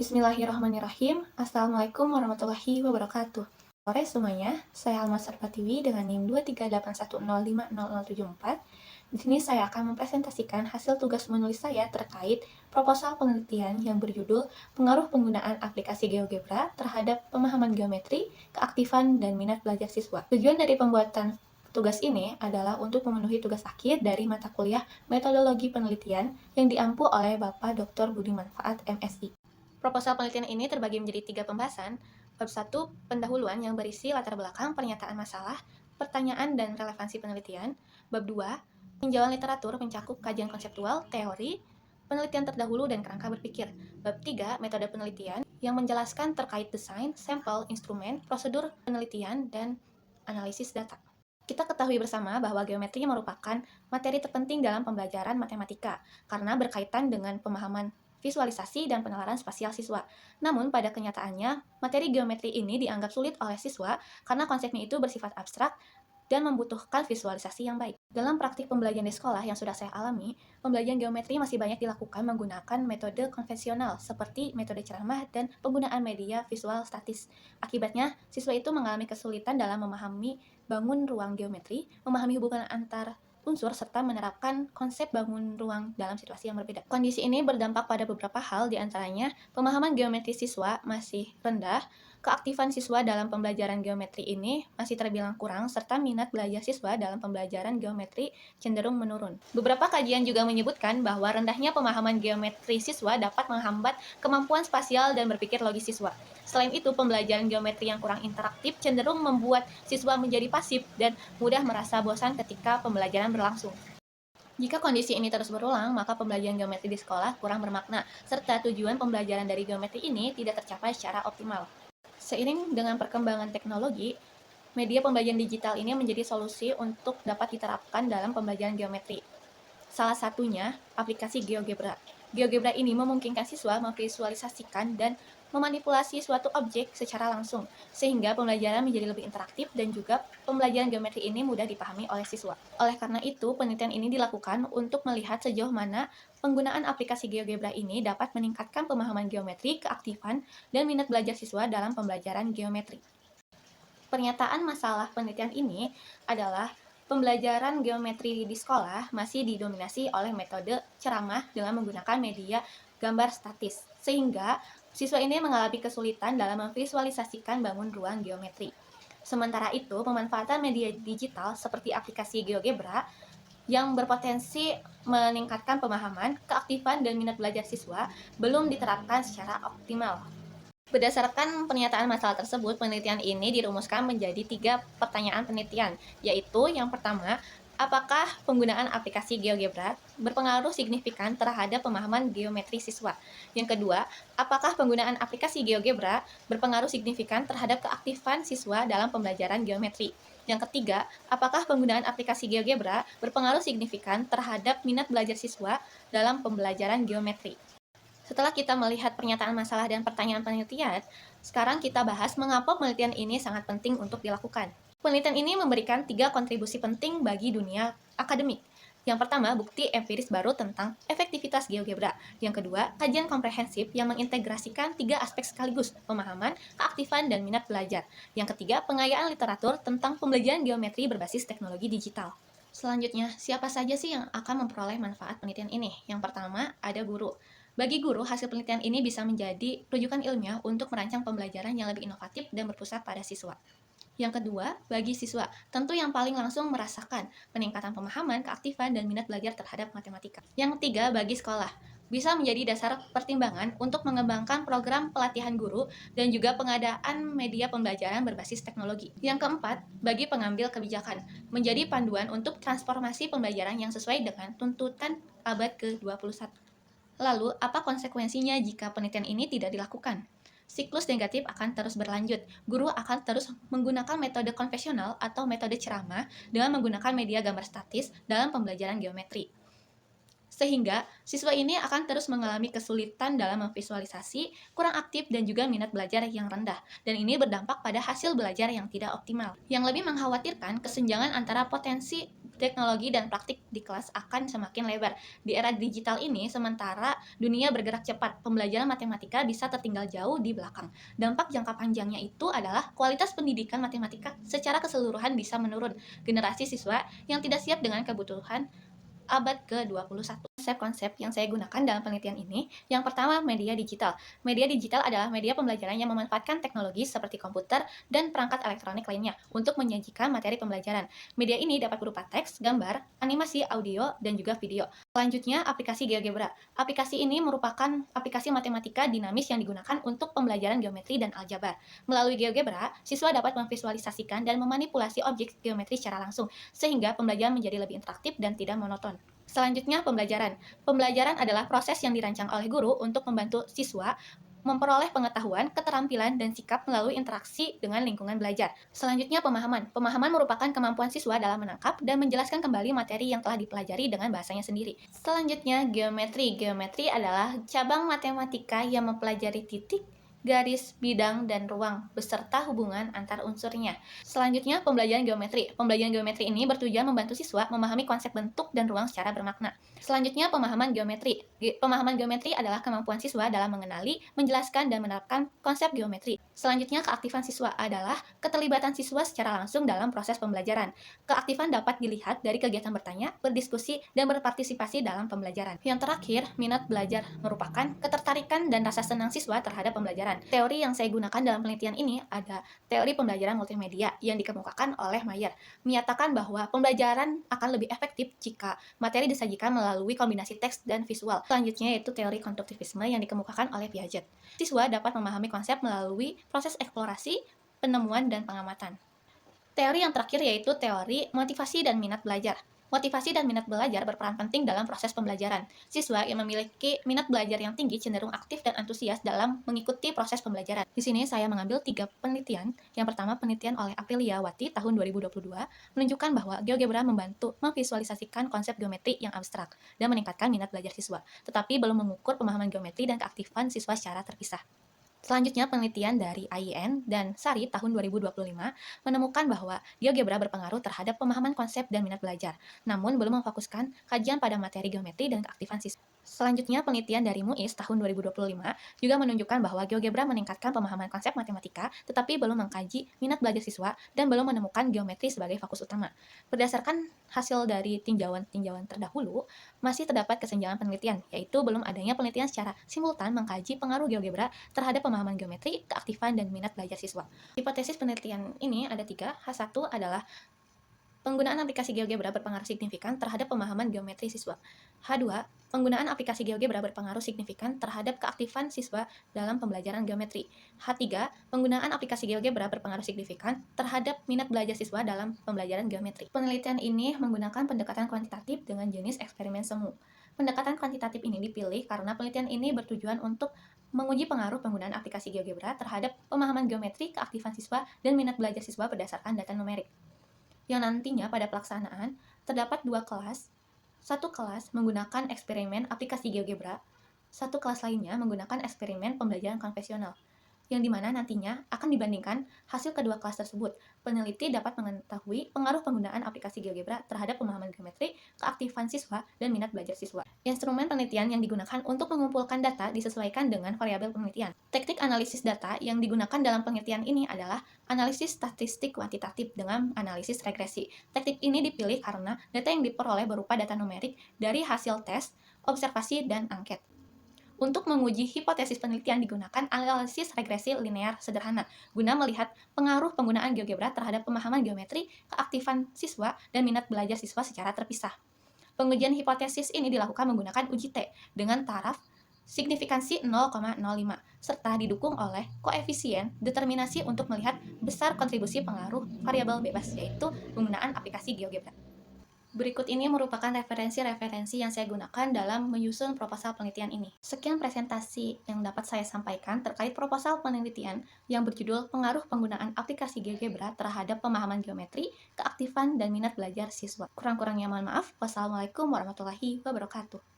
Bismillahirrahmanirrahim. Assalamualaikum warahmatullahi wabarakatuh. Sore semuanya, saya Alma Sarpatiwi dengan NIM 238105074. Di sini saya akan mempresentasikan hasil tugas menulis saya terkait proposal penelitian yang berjudul Pengaruh Penggunaan Aplikasi GeoGebra terhadap Pemahaman Geometri, Keaktifan, dan Minat Belajar Siswa. Tujuan dari pembuatan tugas ini adalah untuk memenuhi tugas akhir dari mata kuliah Metodologi Penelitian yang diampu oleh Bapak Dr. Budi Manfaat, MSI. Proposal penelitian ini terbagi menjadi 3 pembahasan. Bab 1, pendahuluan yang berisi latar belakang pernyataan masalah, pertanyaan dan relevansi penelitian. Bab 2, tinjauan literatur mencakup kajian konseptual, teori, penelitian terdahulu dan kerangka berpikir. Bab 3, metode penelitian yang menjelaskan terkait desain, sampel, instrumen, prosedur penelitian, dan analisis data. Kita ketahui bersama bahwa geometri merupakan materi terpenting dalam pembelajaran matematika karena berkaitan dengan pemahaman visualisasi dan penalaran spasial siswa. Namun, pada kenyataannya, materi geometri ini dianggap sulit oleh siswa karena konsepnya itu bersifat abstrak dan membutuhkan visualisasi yang baik. Dalam praktik pembelajaran di sekolah yang sudah saya alami, pembelajaran geometri masih banyak dilakukan menggunakan metode konvensional seperti metode ceramah dan penggunaan media visual statis. Akibatnya, siswa itu mengalami kesulitan dalam memahami bangun ruang geometri, memahami hubungan antar unsur, serta menerapkan konsep bangun ruang dalam situasi yang berbeda. Kondisi ini berdampak pada beberapa hal, diantaranya pemahaman geometri siswa masih rendah, keaktifan siswa dalam pembelajaran geometri ini masih terbilang kurang, serta minat belajar siswa dalam pembelajaran geometri cenderung menurun. Beberapa kajian juga menyebutkan bahwa rendahnya pemahaman geometri siswa dapat menghambat kemampuan spasial dan berpikir logis siswa. Selain itu, pembelajaran geometri yang kurang interaktif cenderung membuat siswa menjadi pasif dan mudah merasa bosan ketika pembelajaran berlangsung. Jika kondisi ini terus berulang, maka pembelajaran geometri di sekolah kurang bermakna, serta tujuan pembelajaran dari geometri ini tidak tercapai secara optimal. Seiring dengan perkembangan teknologi, media pembelajaran digital ini menjadi solusi untuk dapat diterapkan dalam pembelajaran geometri. Salah satunya, aplikasi GeoGebra. GeoGebra ini memungkinkan siswa memvisualisasikan dan memanipulasi suatu objek secara langsung, sehingga pembelajaran menjadi lebih interaktif dan juga pembelajaran geometri ini mudah dipahami oleh siswa. Oleh karena itu, penelitian ini dilakukan untuk melihat sejauh mana penggunaan aplikasi GeoGebra ini dapat meningkatkan pemahaman geometri, keaktifan, dan minat belajar siswa dalam pembelajaran geometri. Pernyataan masalah penelitian ini adalah pembelajaran geometri di sekolah masih didominasi oleh metode ceramah dengan menggunakan media gambar statis, sehingga siswa ini mengalami kesulitan dalam memvisualisasikan bangun ruang geometri. Sementara itu, pemanfaatan media digital seperti aplikasi GeoGebra yang berpotensi meningkatkan pemahaman, keaktifan, dan minat belajar siswa belum diterapkan secara optimal. Berdasarkan pernyataan masalah tersebut, penelitian ini dirumuskan menjadi 3 pertanyaan penelitian, yaitu yang pertama, apakah penggunaan aplikasi GeoGebra berpengaruh signifikan terhadap pemahaman geometri siswa? Yang kedua, apakah penggunaan aplikasi GeoGebra berpengaruh signifikan terhadap keaktifan siswa dalam pembelajaran geometri? Yang ketiga, apakah penggunaan aplikasi GeoGebra berpengaruh signifikan terhadap minat belajar siswa dalam pembelajaran geometri? Setelah kita melihat pernyataan masalah dan pertanyaan penelitian, sekarang kita bahas mengapa penelitian ini sangat penting untuk dilakukan. Penelitian ini memberikan 3 kontribusi penting bagi dunia akademik. Yang pertama, bukti empiris baru tentang efektivitas GeoGebra. Yang kedua, kajian komprehensif yang mengintegrasikan 3 aspek sekaligus, pemahaman, keaktifan, dan minat belajar. Yang ketiga, pengayaan literatur tentang pembelajaran geometri berbasis teknologi digital. Selanjutnya, siapa saja sih yang akan memperoleh manfaat penelitian ini? Yang pertama, ada guru. Bagi guru, hasil penelitian ini bisa menjadi rujukan ilmiah untuk merancang pembelajaran yang lebih inovatif dan berpusat pada siswa. Yang kedua, bagi siswa, tentu yang paling langsung merasakan peningkatan pemahaman, keaktifan, dan minat belajar terhadap matematika. Yang ketiga, bagi sekolah, bisa menjadi dasar pertimbangan untuk mengembangkan program pelatihan guru dan juga pengadaan media pembelajaran berbasis teknologi. Yang keempat, bagi pengambil kebijakan, menjadi panduan untuk transformasi pembelajaran yang sesuai dengan tuntutan abad ke-21. Lalu, apa konsekuensinya jika penelitian ini tidak dilakukan? Siklus negatif akan terus berlanjut. Guru akan terus menggunakan metode konvensional atau metode ceramah dengan menggunakan media gambar statis dalam pembelajaran geometri. Sehingga, siswa ini akan terus mengalami kesulitan dalam memvisualisasi, kurang aktif, dan juga minat belajar yang rendah. Dan ini berdampak pada hasil belajar yang tidak optimal. Yang lebih mengkhawatirkan, kesenjangan antara potensi Teknologi dan praktik di kelas akan semakin lebar. Di era digital ini, sementara dunia bergerak cepat, pembelajaran matematika bisa tertinggal jauh di belakang. Dampak jangka panjangnya itu adalah kualitas pendidikan matematika secara keseluruhan bisa menurun. Generasi siswa yang tidak siap dengan kebutuhan abad ke-21. Konsep-konsep yang saya gunakan dalam penelitian ini, yang pertama, media digital. Media digital adalah media pembelajaran yang memanfaatkan teknologi seperti komputer dan perangkat elektronik lainnya untuk menyajikan materi pembelajaran. Media ini dapat berupa teks, gambar, animasi, audio, dan juga video. Selanjutnya, aplikasi GeoGebra. Aplikasi ini merupakan aplikasi matematika dinamis yang digunakan untuk pembelajaran geometri dan aljabar. Melalui GeoGebra, siswa dapat memvisualisasikan dan memanipulasi objek geometri secara langsung, sehingga pembelajaran menjadi lebih interaktif dan tidak monoton. Selanjutnya, pembelajaran. Pembelajaran adalah proses yang dirancang oleh guru untuk membantu siswa memperoleh pengetahuan, keterampilan, dan sikap melalui interaksi dengan lingkungan belajar. Selanjutnya, pemahaman. Pemahaman merupakan kemampuan siswa dalam menangkap dan menjelaskan kembali materi yang telah dipelajari dengan bahasanya sendiri. Selanjutnya, geometri. Geometri adalah cabang matematika yang mempelajari titik, garis, bidang, dan ruang, beserta hubungan antar unsurnya. Selanjutnya, pembelajaran geometri. Pembelajaran geometri ini bertujuan membantu siswa memahami konsep bentuk dan ruang secara bermakna. Selanjutnya, pemahaman geometri. Pemahaman geometri adalah kemampuan siswa dalam mengenali, menjelaskan, dan menerapkan konsep geometri. Selanjutnya, keaktifan siswa adalah keterlibatan siswa secara langsung dalam proses pembelajaran. Keaktifan dapat dilihat dari kegiatan bertanya, berdiskusi, dan berpartisipasi dalam pembelajaran. Yang terakhir, minat belajar merupakan ketertarikan dan rasa senang siswa terhadap pembelajaran. Teori yang saya gunakan dalam penelitian ini ada teori pembelajaran multimedia yang dikemukakan oleh Mayer, menyatakan bahwa pembelajaran akan lebih efektif jika materi disajikan melalui kombinasi teks dan visual. Selanjutnya yaitu teori konstruktivisme yang dikemukakan oleh Piaget. Siswa dapat memahami konsep melalui proses eksplorasi, penemuan, dan pengamatan. Teori yang terakhir yaitu teori motivasi dan minat belajar. Motivasi dan minat belajar berperan penting dalam proses pembelajaran. Siswa yang memiliki minat belajar yang tinggi cenderung aktif dan antusias dalam mengikuti proses pembelajaran. Di sini saya mengambil 3 penelitian. Yang pertama, penelitian oleh Aprilia Wati tahun 2022 menunjukkan bahwa GeoGebra membantu memvisualisasikan konsep geometri yang abstrak dan meningkatkan minat belajar siswa, tetapi belum mengukur pemahaman geometri dan keaktifan siswa secara terpisah. Selanjutnya, penelitian dari IIN dan Sari tahun 2025 menemukan bahwa GeoGebra berpengaruh terhadap pemahaman konsep dan minat belajar, namun belum memfokuskan kajian pada materi geometri dan keaktifan siswa. Selanjutnya, penelitian dari MUIS tahun 2025 juga menunjukkan bahwa GeoGebra meningkatkan pemahaman konsep matematika, tetapi belum mengkaji minat belajar siswa dan belum menemukan geometri sebagai fokus utama. Berdasarkan hasil dari tinjauan terdahulu, masih terdapat kesenjangan penelitian, yaitu belum adanya penelitian secara simultan mengkaji pengaruh GeoGebra terhadap pemahaman geometri, keaktifan, dan minat belajar siswa. Hipotesis penelitian ini ada 3. H1 adalah penggunaan aplikasi GeoGebra berpengaruh signifikan terhadap pemahaman geometri siswa. H2, penggunaan aplikasi GeoGebra berpengaruh signifikan terhadap keaktifan siswa dalam pembelajaran geometri. H3, penggunaan aplikasi GeoGebra berpengaruh signifikan terhadap minat belajar siswa dalam pembelajaran geometri. Penelitian ini menggunakan pendekatan kuantitatif dengan jenis eksperimen semu. Pendekatan kuantitatif ini dipilih karena penelitian ini bertujuan untuk menguji pengaruh penggunaan aplikasi GeoGebra terhadap pemahaman geometri, keaktifan siswa, dan minat belajar siswa berdasarkan data numerik. Yang nantinya pada pelaksanaan terdapat 2 kelas. Satu kelas menggunakan eksperimen aplikasi GeoGebra, satu kelas lainnya menggunakan eksperimen pembelajaran konvensional, yang dimana nantinya akan dibandingkan hasil kedua kelas tersebut. Peneliti dapat mengetahui pengaruh penggunaan aplikasi GeoGebra terhadap pemahaman geometri, keaktifan siswa, dan minat belajar siswa. Instrumen penelitian yang digunakan untuk mengumpulkan data disesuaikan dengan variabel penelitian. Teknik analisis data yang digunakan dalam penelitian ini adalah analisis statistik kuantitatif dengan analisis regresi. Teknik ini dipilih karena data yang diperoleh berupa data numerik dari hasil tes, observasi, dan angket. Untuk menguji hipotesis penelitian digunakan analisis regresi linear sederhana, guna melihat pengaruh penggunaan GeoGebra terhadap pemahaman geometri, keaktifan siswa, dan minat belajar siswa secara terpisah. Pengujian hipotesis ini dilakukan menggunakan uji T dengan taraf signifikansi 0,05, serta didukung oleh koefisien determinasi untuk melihat besar kontribusi pengaruh variabel bebas, yaitu penggunaan aplikasi GeoGebra. Berikut ini merupakan referensi-referensi yang saya gunakan dalam menyusun proposal penelitian ini. Sekian presentasi yang dapat saya sampaikan terkait proposal penelitian yang berjudul Pengaruh Penggunaan Aplikasi GeoGebra Terhadap Pemahaman Geometri, Keaktifan, dan Minat Belajar Siswa. Kurang-kurangnya mohon maaf. Wassalamualaikum warahmatullahi wabarakatuh.